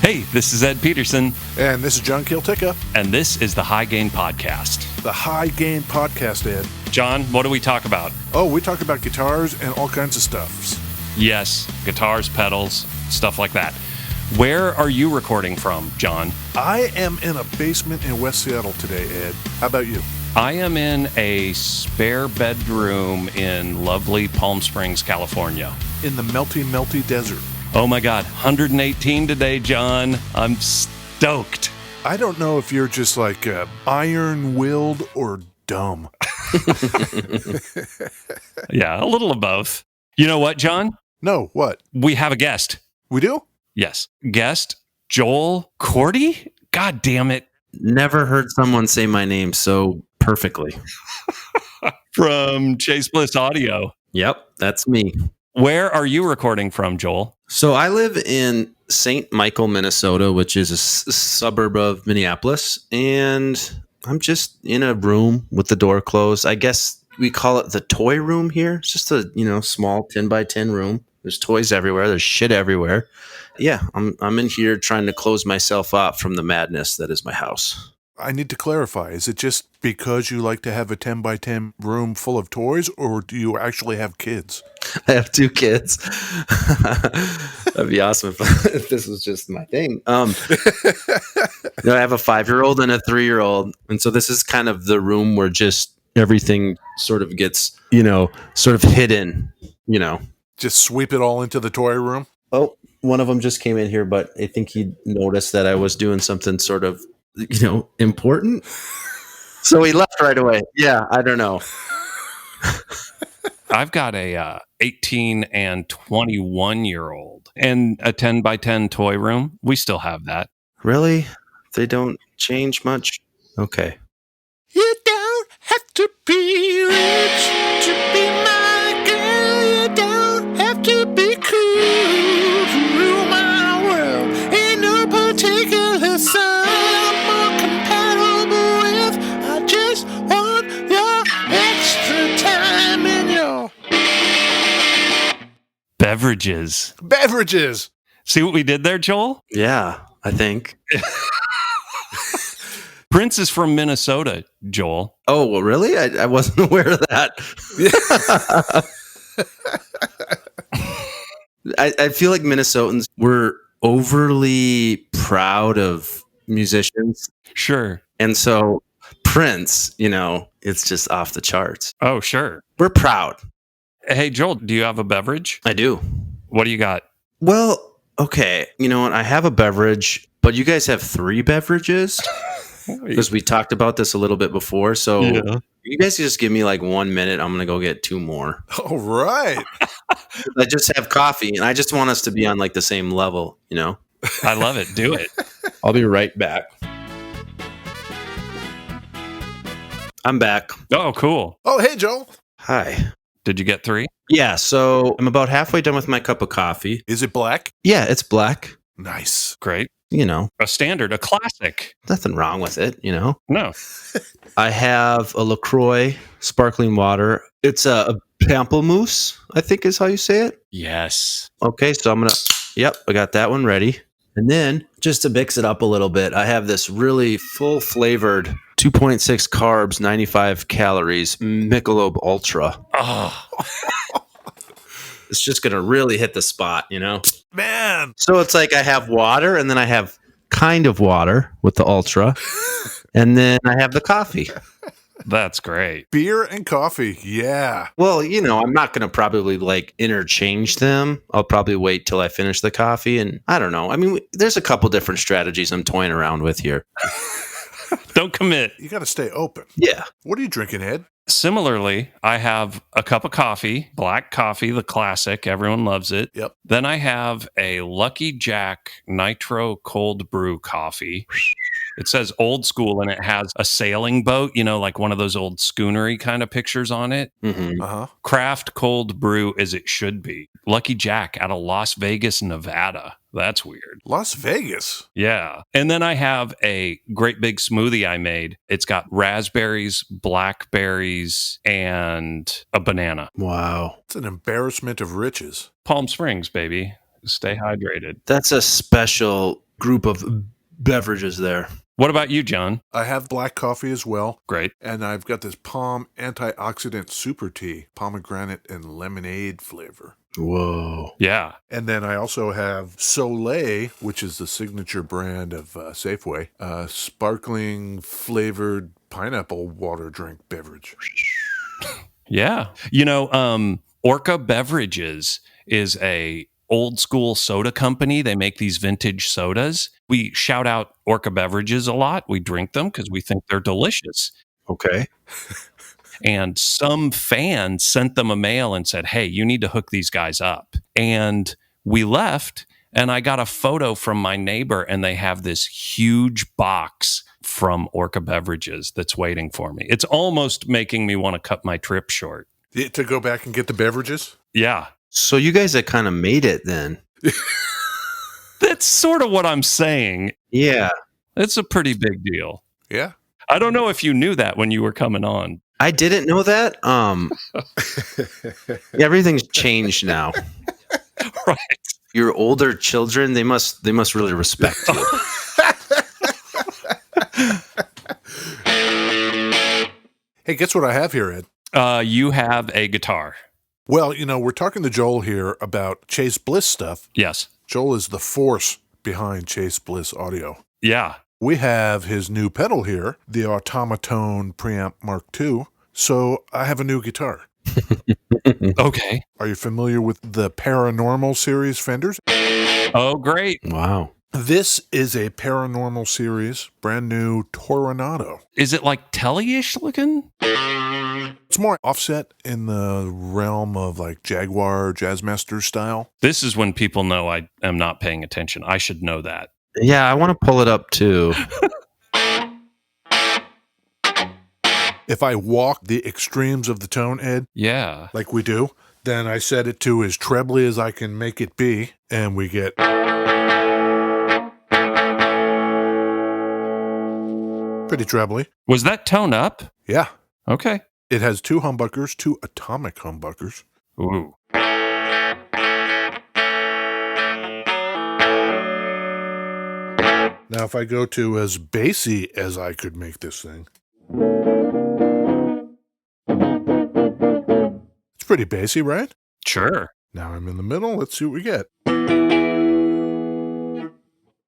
Hey, this is Ed Peterson. And this is John Kiltica. And this is the High Gain Podcast. The High Gain Podcast, Ed. John, what do we talk about? Oh, we talk about guitars and all kinds of stuffs. Yes, guitars, pedals, stuff like that. Where are you recording from, John? I am in a basement in West Seattle today, Ed. How about you? I am in a spare bedroom in lovely Palm Springs, California. In the melty desert. Oh my God, 118 today, John. I'm stoked. I don't know if you're just like iron-willed or dumb. Yeah, a little of both. You know what, John? No, what? We have a guest. We do? Yes. Guest, Joel Korte? God damn it. Never heard someone say my name so perfectly. From Chase Bliss Audio. Yep, that's me. Where are you recording from, Joel? So I live in St. Michael, Minnesota, which is a suburb of Minneapolis. And I'm just in a room with the door closed. I guess we call it the toy room here. It's just a, small 10 by 10 room. There's toys everywhere. There's shit everywhere. Yeah, I'm in here trying to close myself off from the madness that is my house. I need to clarify. Is it just because you like to have a 10 by 10 room full of toys, or do you actually have kids? I have 2 kids. That'd be awesome if this was just my thing. I have a 5-year-old and a 3-year-old. And so this is kind of the room where just everything sort of gets, sort of hidden, Just sweep it all into the toy room? Oh, one of them just came in here, but I think he noticed that I was doing something sort of, important. So he left right away. Yeah, I don't know. I've got a 18 and 21-year-old and a 10 by 10 toy room. We still have that. Really? They don't change much? Okay. You don't have to be rich to be my girl. You don't have to be cool to rule my world. Ain't no particular sign I'm more compatible with. I just want your extra time and your Beverages. beverages. See what we did there, Joel? Yeah, I think. Prince is from Minnesota, Joel. Oh, well, really? I wasn't aware of that. I feel like Minnesotans were overly proud of musicians. Sure. And so Prince, it's just off the charts. Oh, sure. We're proud. Hey, Joel, do you have a beverage? I do. What do you got? Well, okay. You know what? I have a beverage, but you guys have 3 beverages? Because we talked about this a little bit before. So You guys just give me like 1 minute. I'm going to go get 2 more. All right. I just have coffee and I just want us to be on like the same level, I love it. Do it. I'll be right back. I'm back. Oh, cool. Oh, hey, Joel. Hi. Did you get 3? Yeah, so I'm about halfway done with my cup of coffee. Is it black? Yeah, it's black. Nice. Great. A standard, a classic. Nothing wrong with it, No. I have a LaCroix sparkling water. It's a pamplemousse, I think is how you say it. Yes. Okay, so I got that one ready. And then just to mix it up a little bit, I have this really full flavored 2.6 carbs, 95 calories Michelob Ultra. Oh, It's just going to really hit the spot, Man. So it's like I have water and then I have kind of water with the Ultra. And then I have the coffee. that's great. Beer and coffee. Yeah. Well, I'm not going to probably like interchange them. I'll probably wait till I finish the coffee. And I don't know. I mean, there's a couple different strategies I'm toying around with here. Don't commit. You got to stay open. Yeah. What are you drinking, Ed? Similarly, I have a cup of coffee, black coffee, the classic. Everyone loves it. Yep. Then I have a Lucky Jack Nitro Cold Brew coffee. It says old school and it has a sailing boat, like one of those old schoonery kind of pictures on it. Mm-hmm. Uh-huh. Craft cold brew as it should be. Lucky Jack out of Las Vegas, Nevada. That's weird. Las Vegas. Yeah. And then I have a great big smoothie I made. It's got raspberries, blackberries, and a banana. Wow. It's an embarrassment of riches. Palm Springs, baby. Stay hydrated. That's a special group of beverages there. What about you, John? I have black coffee as well. Great. And I've got this Palm antioxidant super tea, pomegranate and lemonade flavor. Whoa. Yeah. And then I also have Soleil, which is the signature brand of Safeway, sparkling flavored pineapple water drink beverage. Yeah. You know, Orca Beverages is a old school soda company. They make these vintage sodas. We shout out Orca Beverages a lot. We drink them because we think they're delicious. Okay. And some fan sent them a mail and said, hey, you need to hook these guys up. And we left, and I got a photo from my neighbor, and they have this huge box from Orca Beverages that's waiting for me. It's almost making me want to cut my trip short. To go back and get the beverages? Yeah. So you guys have kind of made it then. That's sort of what I'm saying. Yeah. It's a pretty big deal. Yeah. I don't know if you knew that when you were coming on. I didn't know that. Everything's changed now. Right. Your older children, they must really respect you. Hey, guess what I have here, Ed? You have a guitar. Well, you know, we're talking to Joel here about Chase Bliss stuff. Yes. Joel is the force behind Chase Bliss Audio. Yeah. We have his new pedal here, the Automatone Preamp Mark II. So I have a new guitar. Okay. Are you familiar with the Paranormal Series Fenders? Oh, great. Wow. This is a Paranormal Series, brand new Toronado. Is it like Telly-ish looking? It's more offset in the realm of like Jaguar Jazzmaster style. This is when people know I am not paying attention. I should know that. Yeah, I want to pull it up too. If I walk the extremes of the tone, Ed, Yeah. like we do, then I set it to as trebly as I can make it be, and we get pretty trebly. Was that tone up? Yeah. Okay. It has two humbuckers, two atomic humbuckers. Ooh. Now, if I go to as bassy as I could make this thing, it's pretty bassy, right? Sure. Now I'm in the middle. Let's see what we get.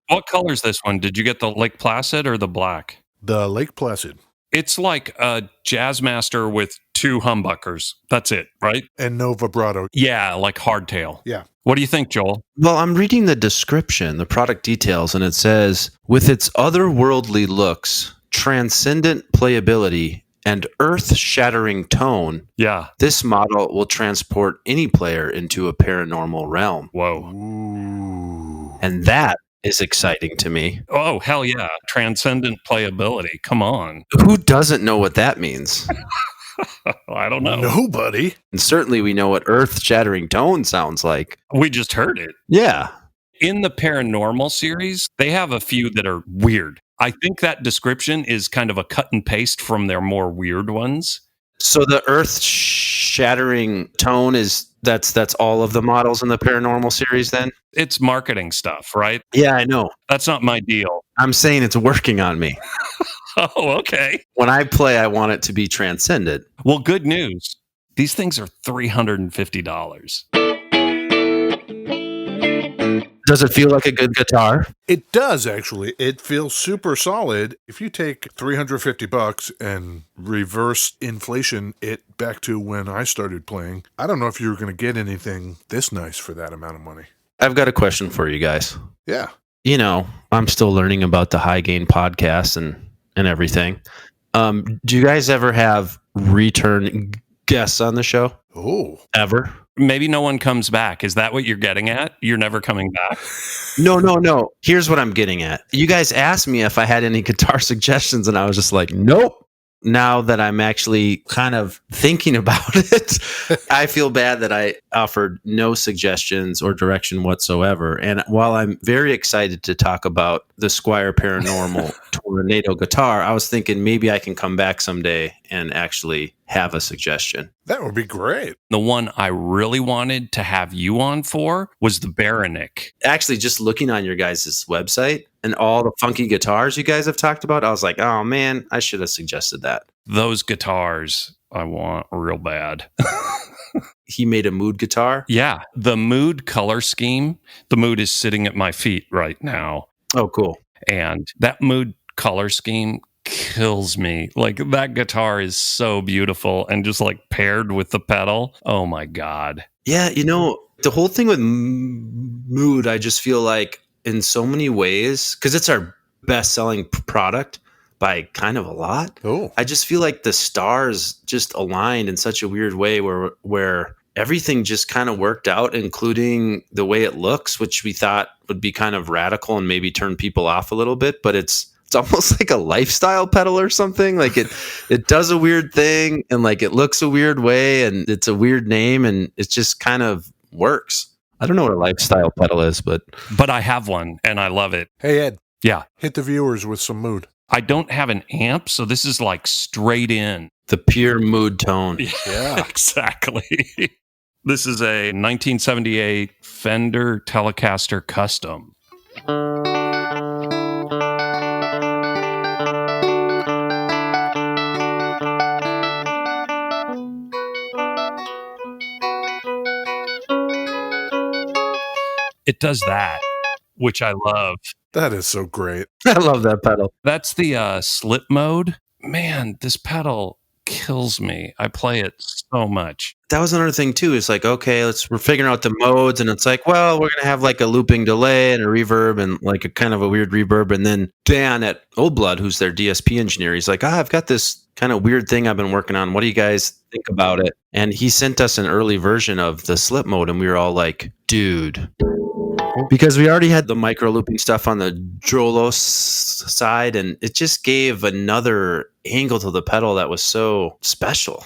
What color is this one? Did you get the Lake Placid or the black? The Lake Placid. It's like a Jazzmaster with two humbuckers. That's it, right? And no vibrato. Yeah, like hardtail. Yeah. What do you think, Joel? Well, I'm reading the description, the product details, and it says, with its otherworldly looks, transcendent playability, and earth-shattering tone, Yeah. this model will transport any player into a paranormal realm. Whoa. Ooh. And that is exciting to me. Oh, hell yeah. Transcendent playability. Come on. Who doesn't know what that means? I don't know. Nobody. And certainly we know what earth-shattering tone sounds like. We just heard it. Yeah. In the paranormal series, they have a few that are weird. I think that description is kind of a cut and paste from their more weird ones. So the earth-shattering tone is that's all of the models in the paranormal series then? It's marketing stuff, right? Yeah, I know. That's not my deal. I'm saying it's working on me. Oh, okay. When I play, I want it to be transcendent. Well, good news. These things are $350. Does it feel like a good guitar? It does, actually. It feels super solid. If you take $350 and reverse inflation it back to when I started playing, I don't know if you were going to get anything this nice for that amount of money. I've got a question for you guys. Yeah. You know, I'm still learning about the high gain podcasts and everything. Do you guys ever have return guests on the show? Oh. Ever? Maybe no one comes back. Is that what you're getting at? You're never coming back? No. Here's what I'm getting at. You guys asked me if I had any guitar suggestions, and I was just like, nope. Now that I'm actually kind of thinking about it, I feel bad that I offered no suggestions or direction whatsoever. And while I'm very excited to talk about the Squier Paranormal Toronado guitar, I was thinking maybe I can come back someday and actually have a suggestion. That would be great. The one I really wanted to have you on for was the Parametric. Actually, just looking on your guys' website and all the funky guitars you guys have talked about, I was like, oh man, I should have suggested that. Those guitars I want real bad. He made a mood guitar. Yeah, the mood color scheme. The mood is sitting at my feet right now. Oh, cool. And that mood color scheme kills me. Like, that guitar is so beautiful, and just like paired with the pedal. Oh my God. Yeah, the whole thing with mood, I just feel like in so many ways, because it's our best-selling product by kind of a lot. Oh, I just feel like the stars just aligned in such a weird way where everything just kind of worked out, including the way it looks, which we thought would be kind of radical and maybe turn people off a little bit, but it's almost like a lifestyle pedal or something. Like it does a weird thing, and like it looks a weird way, and it's a weird name, and it just kind of works. I don't know what a lifestyle pedal is, but I have one and I love it. hey, Ed, Yeah. hit the viewers with some mood. I don't have an amp, so this is like straight in. the pure mood tone. Yeah. Exactly. This is a 1978 Fender Telecaster Custom. It does that, which I love. That is so great. I love that pedal. That's the slip mode. Man, this pedal kills me. I play it so much. That was another thing too. It's like, okay, we're figuring out the modes, and it's like, well, we're gonna have like a looping delay and a reverb and like a kind of a weird reverb. And then Dan at Old Blood, who's their DSP engineer, he's like, I've got this kind of weird thing I've been working on. What do you guys think about it? And he sent us an early version of the slip mode, and we were all like, dude. Because we already had the micro looping stuff on the Drolos side, and it just gave another angle to the pedal that was so special.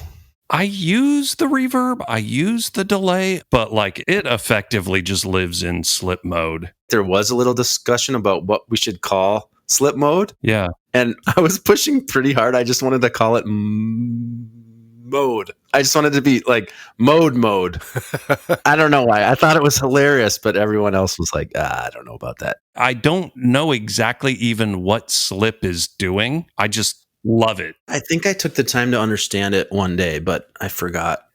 I use the reverb, I use the delay, but like it effectively just lives in slip mode. There was a little discussion about what we should call slip mode, Yeah. and I was pushing pretty hard. I just wanted to call it mode. I just wanted to be like mode. I don't know why. I thought it was hilarious, but everyone else was like, I don't know about that. I don't know exactly even what slip is doing. I just love it. I think I took the time to understand it one day, but I forgot.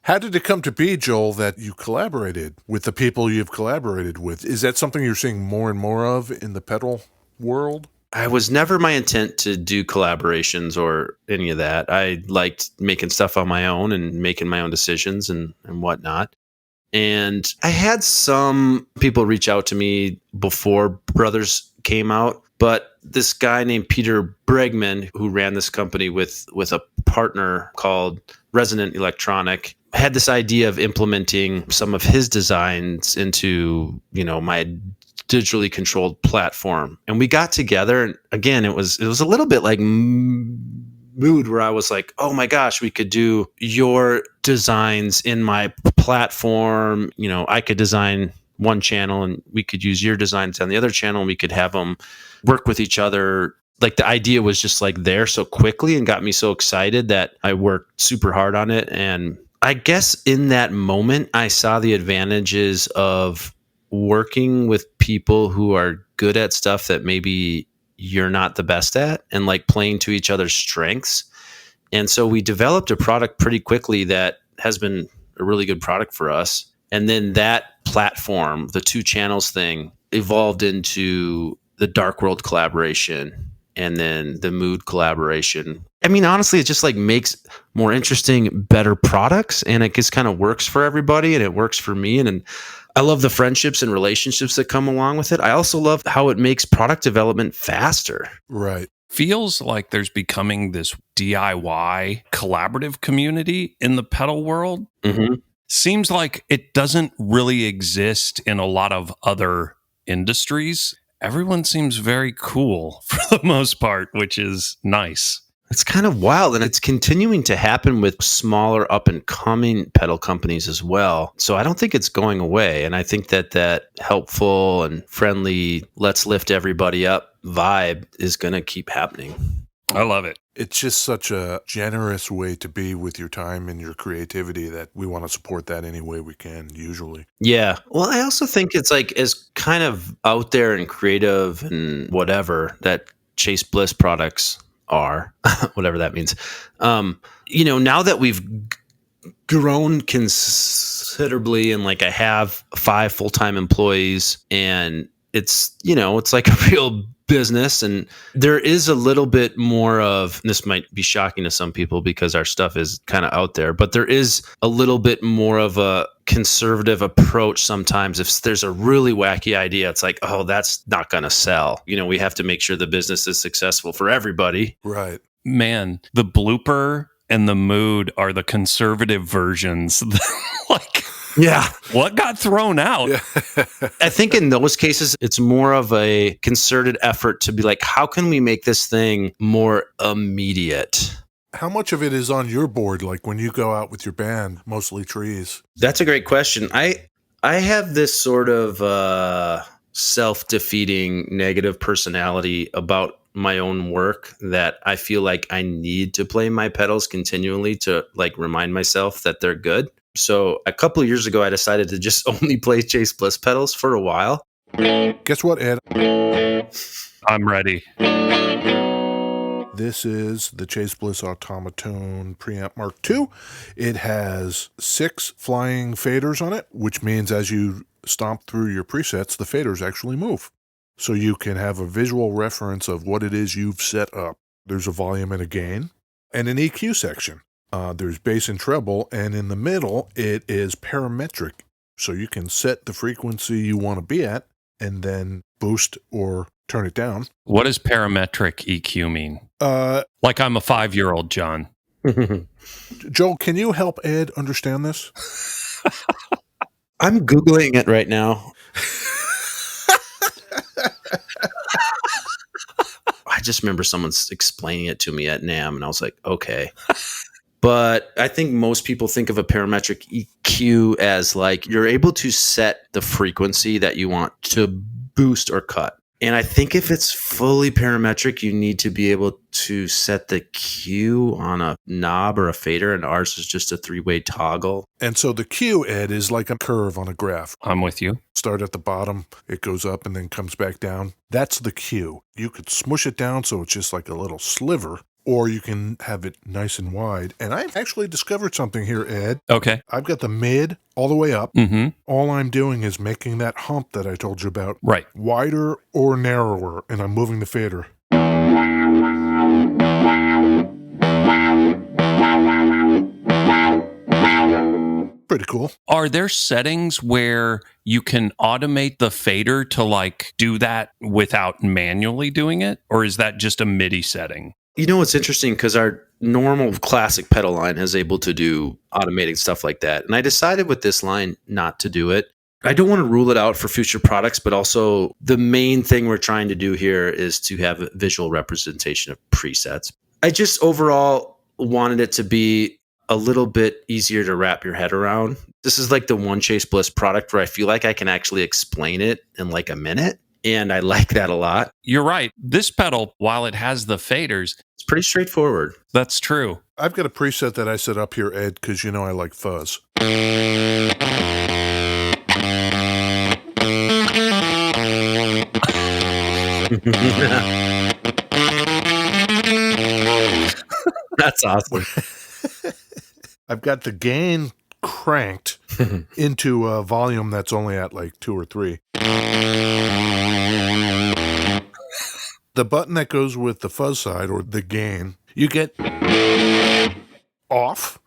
How did it come to be, Joel, that you collaborated with the people you've collaborated with? Is that something you're seeing more and more of in the pedal world? I was never my intent to do collaborations or any of that. I liked making stuff on my own and making my own decisions and whatnot. And I had some people reach out to me before Brothers came out, but this guy named Peter Bregman, who ran this company with a partner called Resonant Electronic, had this idea of implementing some of his designs into, my digitally controlled platform. And we got together, and again, it was a little bit like mood, where I was like, oh my gosh, we could do your designs in my platform. I could design one channel and we could use your designs on the other channel, and we could have them work with each other. Like, the idea was just like there so quickly and got me so excited that I worked super hard on it. And I guess in that moment, I saw the advantages of working with people who are good at stuff that maybe you're not the best at, and like playing to each other's strengths. And so we developed a product pretty quickly that has been a really good product for us. And then that platform, the 2 channels thing, evolved into the Dark World collaboration and then the Mood collaboration. I mean, honestly, it just like makes more interesting, better products, and it just kind of works for everybody, and it works for me. And I love the friendships and relationships that come along with it. I also love how it makes product development faster. Right. Feels like there's becoming this DIY collaborative community in the pedal world. Mm-hmm. Seems like it doesn't really exist in a lot of other industries. Everyone seems very cool for the most part, which is nice. It's kind of wild, and it's continuing to happen with smaller up-and-coming pedal companies as well. So I don't think it's going away, and I think that helpful and friendly, let's lift everybody up vibe is going to keep happening. I love it. It's just such a generous way to be with your time and your creativity that we want to support that any way we can, usually. Yeah. Well, I also think it's like as kind of out there and creative and whatever that Chase Bliss products are, whatever that means. Now that we've grown considerably and like I have 5 full-time employees and it's like a real business, and there is a little bit more of, this might be shocking to some people because our stuff is kind of out there, but there is a little bit more of a conservative approach sometimes. If there's a really wacky idea, it's like, oh, that's not going to sell. We have to make sure the business is successful for everybody. Right. Man, the blooper and the mood are the conservative versions. Like, yeah, what got thrown out? Yeah. I think in those cases, it's more of a concerted effort to be like, how can we make this thing more immediate? How much of it is on your board, like when you go out with your band, mostly trees? That's a great question. I have this sort of self-defeating negative personality about my own work that I feel like I need to play my pedals continually to like remind myself that they're good. So a couple of years ago, I decided to just only play Chase Bliss pedals for a while. Guess what, Ed? I'm ready. This is the Chase Bliss Automatone Preamp Mark II. It has 6 flying faders on it, which means as you stomp through your presets, the faders actually move. So you can have a visual reference of what it is you've set up. There's a volume and a gain, and an EQ section. There's bass and treble, and in the middle, it is parametric. So you can set the frequency you want to be at, and then boost or turn it down. What does parametric EQ mean? Like I'm a 5-year-old, John. Joel, can you help Ed understand this? I'm Googling it right now. I just remember someone's explaining it to me at NAMM, and I was like, okay. But I think most people think of a parametric EQ as like you're able to set the frequency that you want to boost or cut. And I think if it's fully parametric, you need to be able to set the Q on a knob or a fader, and ours is just a 3-way toggle. And so the Q, Ed, is like a curve on a graph. I'm with you. Start at the bottom, it goes up and then comes back down. That's the Q. You could smush it down so it's just like a little sliver, or you can have it nice and wide. And I've actually discovered something here, Ed. Okay. I've got the mid all the way up. Mm-hmm. All I'm doing is making that hump that I told you about Right. wider or narrower, and I'm moving the fader. Pretty cool. Are there settings where you can automate the fader to like do that without manually doing it? Or is that just a MIDI setting? It's interesting because our normal classic pedal line is able to do automating stuff like that. And I decided with this line not to do it. I don't want to rule it out for future products, but also the main thing we're trying to do here is to have a visual representation of presets. I just overall wanted it to be a little bit easier to wrap your head around. This is like the one Chase Bliss product where I feel like I can actually explain it in like a minute. And I like that a lot. You're right. This pedal, while it has the faders, it's pretty straightforward. That's true. I've got a preset that I set up here, Ed, because you know I like fuzz. That's awesome. I've got the gain cranked into a volume that's only at like 2 or 3. The button that goes with the fuzz side or the gain, you get off.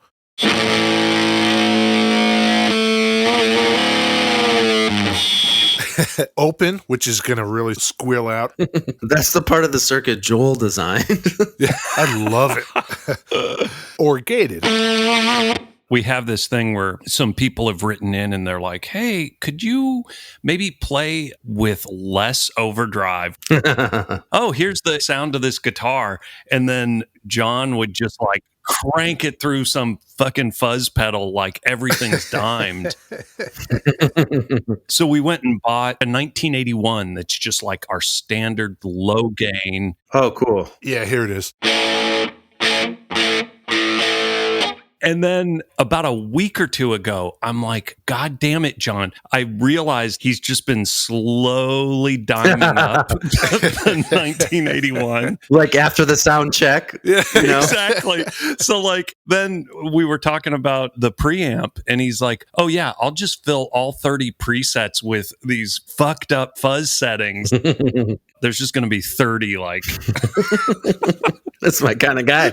Open, which is going to really squeal out. That's the part of the circuit Joel designed. Yeah, I love it. Or gated. We have this thing where some people have written in and they're like, hey, could you maybe play with less overdrive? Oh, here's the sound of this guitar. And then John would just like crank it through some fucking fuzz pedal like everything's dimed. So we went and bought a 1981 that's just like our standard low gain. Oh, cool. Yeah, here it is. And then about a week or two ago, I'm like, God damn it, John. I realized he's just been slowly diming up the 1981. Like after the sound check. Yeah. You know? Exactly. So like then we were talking about the preamp and he's like, oh yeah, I'll just fill all 30 presets with these fucked up fuzz settings. There's just going to be 30 like. That's my kind of guy.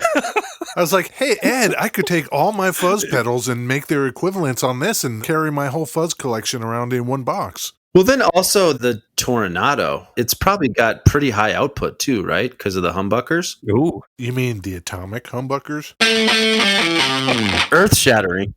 I was like, hey, Ed, I could take all my fuzz pedals and make their equivalents on this and carry my whole fuzz collection around in one box. Well, then also the Toronado, it's probably got pretty high output too, right? Because of the humbuckers. Ooh. You mean the atomic humbuckers? Earth shattering.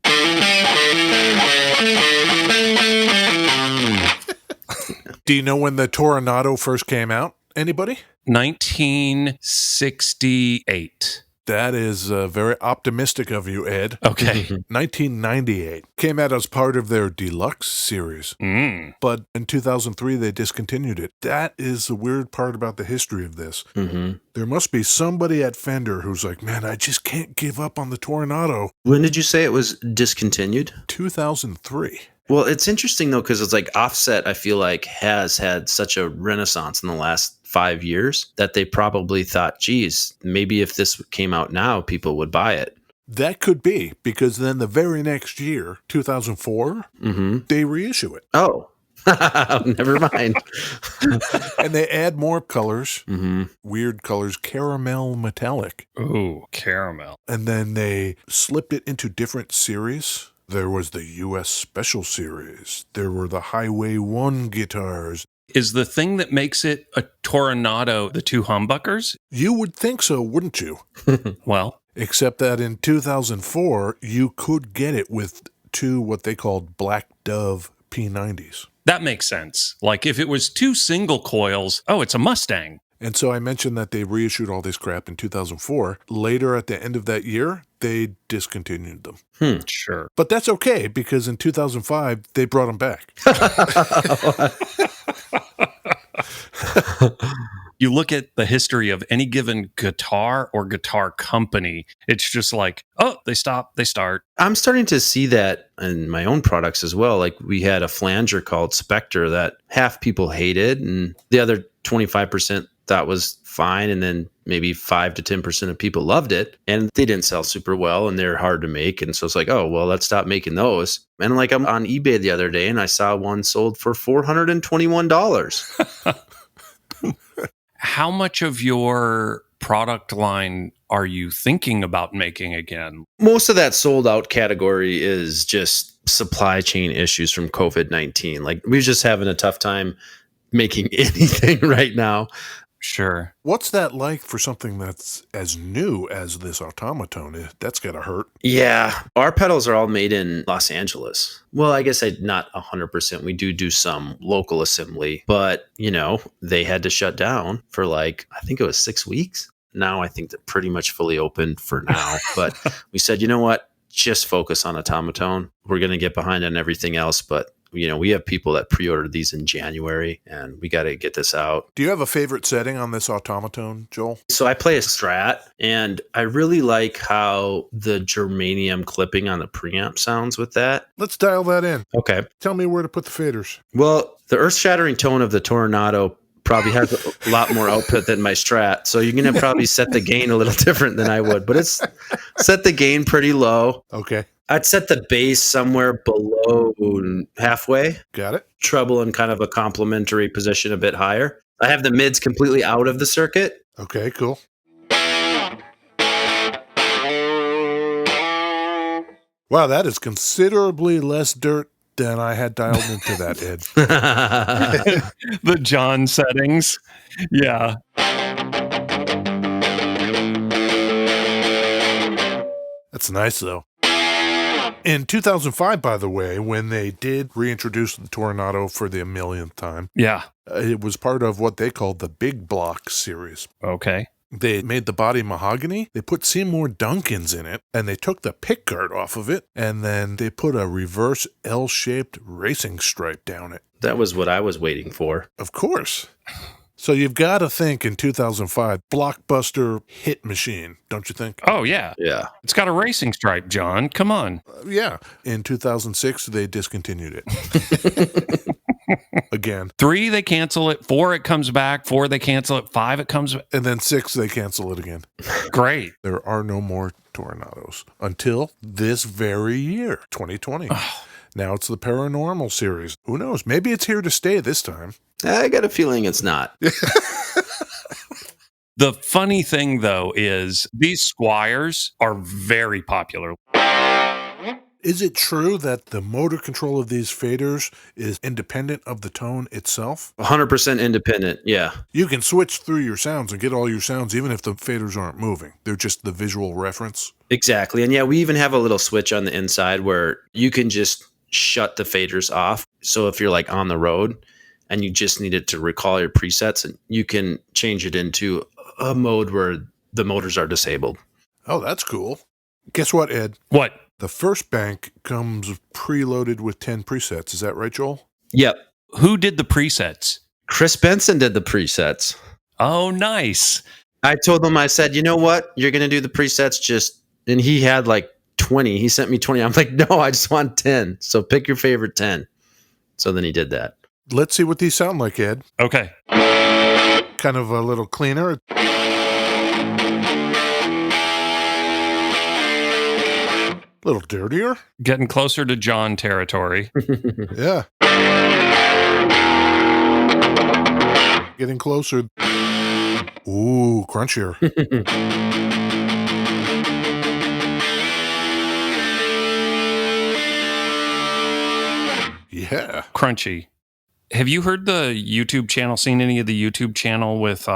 Do you know when the Toronado first came out? Anybody? 1968. That is very optimistic of you, Ed. Okay. 1998. Came out as part of their deluxe series. But in 2003, they discontinued it. That is the weird part about the history of this. Mm-hmm. There must be somebody at Fender who's like, man, I just can't give up on the Toronado. When did you say it was discontinued? 2003. Well, it's interesting though, because it's like Offset, I feel like has had such a renaissance in the last 5 years that they probably thought, geez, maybe if this came out now, people would buy it. That could be, because then the very next year, 2004, they reissue it. Oh, never mind. And they add more colors, weird colors, caramel metallic. Ooh, caramel. And then they slipped it into different series. There was the U.S. Special Series. There were the Highway 1 guitars. Is the thing that makes it a Toronado the two humbuckers? You would think so, wouldn't you? Well, Except that in 2004, you could get it with two what they called Black Dove P90s. that makes sense. Like if it was two single coils, oh, it's a Mustang. And so I mentioned that they reissued all this crap in 2004. Later at the end of that year, they discontinued them. Sure. But that's okay, because in 2005, they brought them back. You look at the history of any given guitar or guitar company, it's just like, oh, they stop, they start. I'm starting to see that in my own products as well. Like we had a flanger called Spectre that half people hated and the other 25% thought was fine. And then maybe 5 to 10% of people loved it and they didn't sell super well and they're hard to make. And so it's like, oh, well, let's stop making those. And like I'm on eBay the other day and I saw one sold for $421. How much of your product line are you thinking about making again? Most of that sold out category is just supply chain issues from COVID-19. Like we're just having a tough time making anything right now. Sure. What's that like for something that's as new as this Automatone? That's got to hurt. Yeah. Our pedals are all made in Los Angeles. Well, I guess not 100%. We do some local assembly, but you know, they had to shut down for like, I think it was 6 weeks. Now I think they're pretty much fully open for now, but we said, you know what, just focus on Automatone. We're going to get behind on everything else, but you know, we have people that pre-ordered these in January and we got to get this out. Do you have a favorite setting on this Automatone, Joel? So I play a Strat and I really like how the germanium clipping on the preamp sounds with that. Let's dial that in. Okay. Tell me where to put the faders. Well, the earth-shattering tone of the Toronado probably has a lot more output than my Strat. So you're going to probably set the gain a little different than I would, but it's set the gain pretty low. Okay. I'd set the bass somewhere below halfway. Got it. Treble in kind of a complementary position a bit higher. I have the mids completely out of the circuit. Okay, cool. Wow, that is considerably less dirt than I had dialed into that, Ed. The John settings. Yeah. That's nice, though. In 2005, by the way, when they did reintroduce the Toronado for the millionth time, Yeah. it was part of what they called the Big Block series. Okay. They made the body mahogany. They put Seymour Duncans in it, and they took the pickguard off of it, and then they put a reverse L-shaped racing stripe down it. That was what I was waiting for. Of course. So you've got to think in 2005, blockbuster hit machine, don't you think? Oh, yeah. Yeah. It's got a racing stripe, John. Come on. Yeah. In 2006, they discontinued it. Again. 3, they cancel it. 4, it comes back. 4, they cancel it. 5, it comes back. And then 6, they cancel it again. Great. There are no more Tornados until this very year, 2020. Now it's the paranormal series. Who knows? Maybe it's here to stay this time. I got a feeling it's not. The funny thing, though, is these Squiers are very popular. Is it true that the motor control of these faders is independent of the tone itself? 100% independent, yeah. You can switch through your sounds and get all your sounds even if the faders aren't moving. They're just the visual reference. Exactly. And yeah, we even have a little switch on the inside where you can just shut the faders off. So if you're like on the road and you just needed to recall your presets, and you can change it into a mode where the motors are disabled. Oh, that's cool. Guess what, Ed? What? The first bank comes preloaded with 10 presets. Is that right, Joel? Yep. Who did the presets? Chris Benson did the presets. Oh, nice. I told him, I said, you know what? You're going to do the presets and he had like 20. He sent me 20. I'm like, no, I just want 10. So pick your favorite 10. So then he did that. Let's see what these sound like, Ed. Okay. Kind of a little cleaner. A little dirtier. Getting closer to John territory. Yeah. Getting closer. Ooh, crunchier. Yeah. Crunchy. Have you heard the YouTube channel, seen any of the YouTube channel with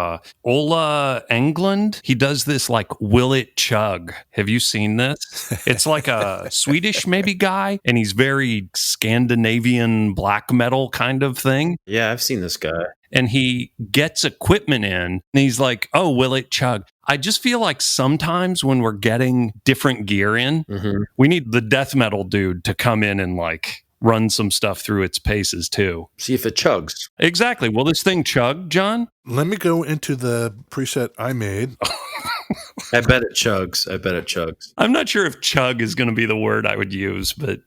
Ola Englund? He does this like Will It Chug. Have you seen this? It's like a Swedish maybe guy, and he's very Scandinavian black metal kind of thing. Yeah, I've seen this guy. And he gets equipment in, and he's like, oh, will it chug? I just feel like sometimes when we're getting different gear in, we need the death metal dude to come in and like run some stuff through its paces too. See if it chugs. Exactly. Will this thing chug, John? Let me go into the preset I made. I bet it chugs. I bet it chugs. I'm not sure if chug is going to be the word I would use, but...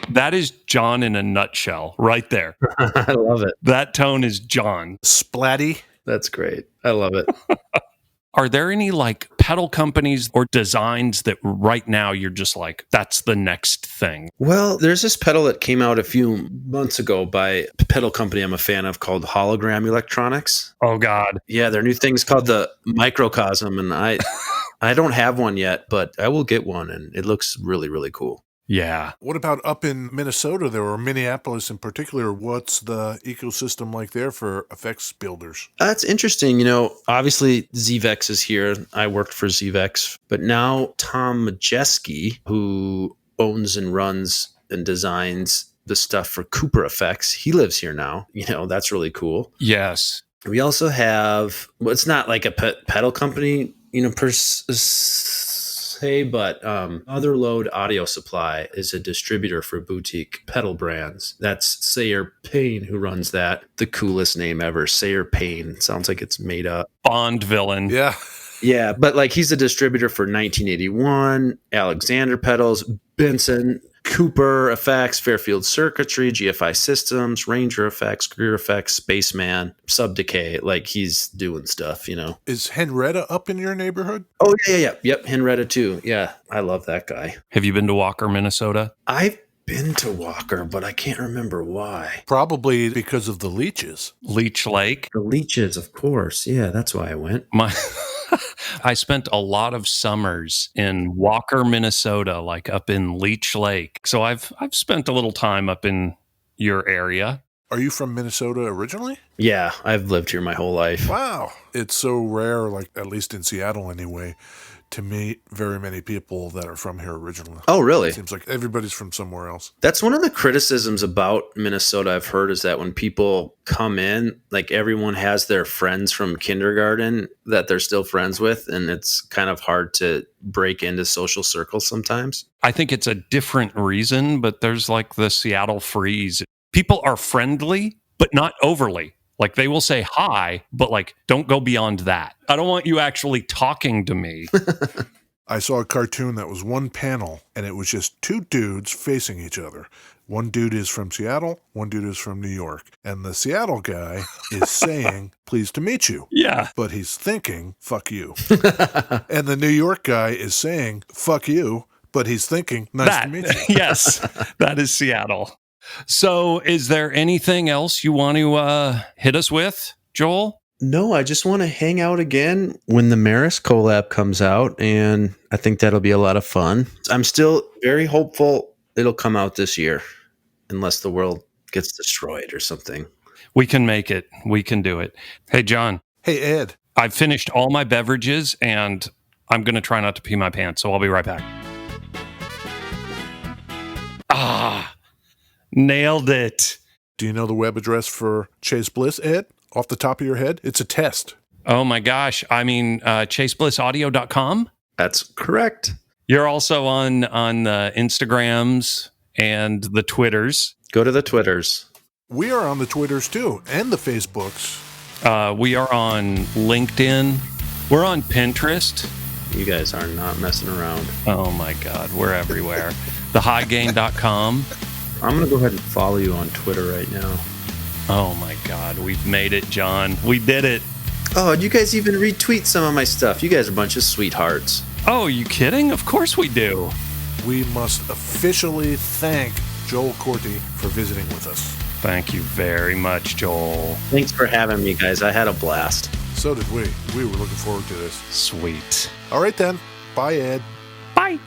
That is John in a nutshell, right there. I love it. That tone is John. Splatty. That's great. I love it. Are there any like pedal companies or designs that right now you're just like, that's the next thing? Well, there's this pedal that came out a few months ago by a pedal company I'm a fan of called Hologram Electronics. Oh, God. Yeah, their new thing's called the Microcosm, and I don't have one yet, but I will get one, and it looks really, really cool. Yeah. What about up in Minnesota there, or Minneapolis in particular? What's the ecosystem like there for effects builders? That's interesting. You know, obviously ZVEX is here. I worked for ZVEX, but now Tom Majeski, who owns and runs and designs the stuff for Cooper Effects, he lives here now. You know, that's really cool. Yes. We also have, well, it's not like a pedal company, you know, per se, but Otherload Audio Supply is a distributor for boutique pedal brands. That's Sayer Payne who runs that. The coolest name ever, Sayer Payne. Sounds like it's made up. Bond villain. Yeah. Yeah, but like he's a distributor for 1981, Alexander Pedals, Benson, Cooper Effects, Fairfield Circuitry, GFI Systems, Ranger Effects, Greer Effects, Spaceman, Subdecay. Like he's doing stuff, you know. Is Henrietta up in your neighborhood? Oh, yeah. Yep, Henrietta too. Yeah, I love that guy. Have you been to Walker, Minnesota? I've been to Walker, but I can't remember why. Probably because of the leeches. Leech Lake? The leeches, of course. Yeah, that's why I went. I spent a lot of summers in Walker, Minnesota, like up in Leech Lake. So I've spent a little time up in your area. Are you from Minnesota originally? Yeah, I've lived here my whole life. Wow. It's so rare, like at least in Seattle anyway, to meet very many people that are from here originally. Oh, really? It seems like everybody's from somewhere else. That's one of the criticisms about Minnesota I've heard is that when people come in, like everyone has their friends from kindergarten that they're still friends with, and it's kind of hard to break into social circles sometimes. I think it's a different reason, but there's like the Seattle freeze. People are friendly, but not overly. Like they will say hi, but like don't go beyond that. I don't want you actually talking to me. I saw a cartoon that was one panel, and it was just two dudes facing each other. One dude is from Seattle, one dude is from New York. And the Seattle guy is saying, pleased to meet you. Yeah. But he's thinking, fuck you. And the New York guy is saying, fuck you, but he's thinking, nice to meet you. Yes, that is Seattle. So is there anything else you want to hit us with, Joel? No, I just want to hang out again when the Maris collab comes out, and I think that'll be a lot of fun. I'm still very hopeful it'll come out this year, unless the world gets destroyed or something. We can make it. We can do it. Hey, John. Hey, Ed. I've finished all my beverages, and I'm going to try not to pee my pants, so I'll be right back. Nailed it. Do you know the web address for Chase Bliss, Ed? Off the top of your head? It's a test. Oh my gosh. I mean, chaseblissaudio.com? That's correct. You're also on the Instagrams and the Twitters. Go to the Twitters. We are on the Twitters too, and the Facebooks. We are on LinkedIn. We're on Pinterest. You guys are not messing around. Oh my God, we're everywhere. Thehighgain.com. I'm going to go ahead and follow you on Twitter right now. Oh my God, we've made it, John. We did it. Oh, and you guys even retweet some of my stuff. You guys are a bunch of sweethearts. Oh, you kidding? Of course we do. We must officially thank Joel Korte for visiting with us. Thank you very much, Joel. Thanks for having me, guys. I had a blast. So did we. We were looking forward to this. Sweet. All right, then. Bye, Ed. Bye.